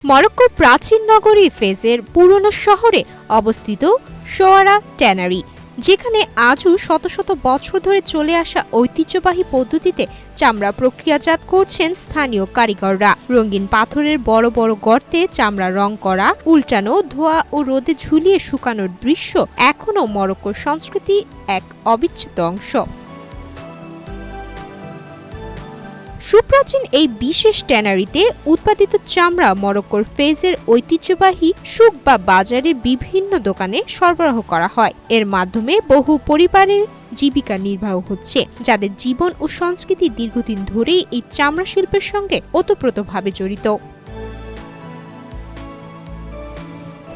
মরক্কোর প্রাচীন নগরী ফেজের পুরনো শহরে অবস্থিত সোয়ারা ট্যানারি, যেখানে আজও শত শত বছর ধরে চলে আসা ঐতিহ্যবাহী পদ্ধতিতে চামড়া প্রক্রিয়াজাত করছেন স্থানীয় কারিগররা। রঙিন পাথরের বড় বড় গর্তে চামড়া রং করা, উল্টানো, ধোয়া ও রোদে ঝুলিয়ে শুকানোর দৃশ্য এখনও মরক্কোর সংস্কৃতির এক অবিচ্ছেদ্য অংশ। সুপ্রাচীন এই বিশেষ ট্যানারিতে উৎপাদিত চামড়া মরক্কোর ফেজের ঐতিহ্যবাহী সুক বা বাজারের বিভিন্ন দোকানে সরবরাহ করা হয়। এর মাধ্যমে বহু পরিবারের জীবিকা নির্বাহ হচ্ছে, যাদের জীবন ও সংস্কৃতি দীর্ঘদিন ধরেই এই চামড়া শিল্পের সঙ্গে ওতপ্রোতভাবে জড়িত।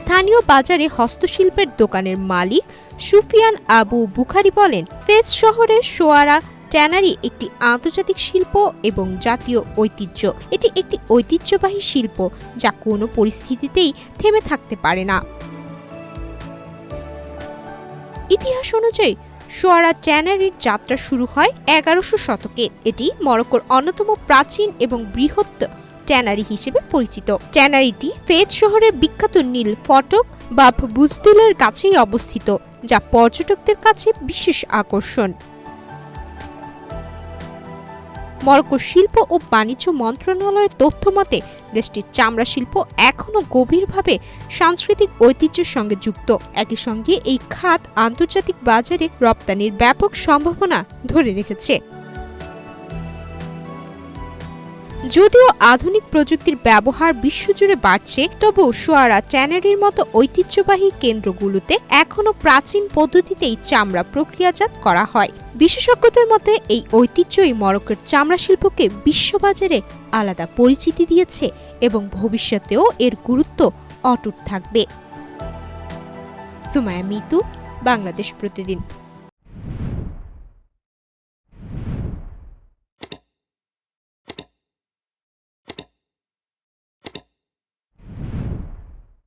স্থানীয় বাজারে হস্তশিল্পের দোকানের মালিক সুফিয়ান আবু বুখারি বলেন, ফেজ শহরের সোয়ারা ট্যানারি একটি আন্তর্জাতিক শিল্প এবং জাতীয় ঐতিহ্য। এটি একটি ঐতিহ্যবাহী শিল্প যা কোনো পরিস্থিতিতেই থেমে থাকতে পারে না। ইতিহাস অনুযায়ী সোয়ারা ট্যানারির যাত্রা শুরু হয় ১১০০ শতকে। এটি মরক্কোর অন্যতম প্রাচীন এবং বৃহৎ ট্যানারি হিসেবে পরিচিত। ট্যানারিটি ফেজ শহরের বিখ্যাত নীল ফটক বা বুজদিলের কাছেই অবস্থিত, যা পর্যটকদের কাছে বিশেষ আকর্ষণ। মরক্কো শিল্প ও বাণিজ্য মন্ত্রণালয়ের তথ্য মতে, দেশটির চামড়া শিল্প এখনও গভীরভাবে সাংস্কৃতিক ঐতিহ্যের সঙ্গে যুক্ত। একই সঙ্গে এই খাত আন্তর্জাতিক বাজারে রপ্তানির ব্যাপক সম্ভাবনা ধরে রেখেছে। যদিও আধুনিক প্রযুক্তির ব্যবহার বিশ্বজুড়ে বাড়ছে, তবুও সোয়ারা ট্যানারির মতো ঐতিহ্যবাহী কেন্দ্রগুলোতে এখনও প্রাচীন পদ্ধতিতেই চামড়া প্রক্রিয়াজাত করা হয়। বিশেষজ্ঞদের মতে এই ঐতিহ্যই মরক্কোর চামড়া শিল্পকে বিশ্ববাজারে আলাদা পরিচিতি দিয়েছে এবং ভবিষ্যতেও এর গুরুত্ব অটুট থাকবে। সুমায়া মিতু, বাংলাদেশ প্রতিদিন।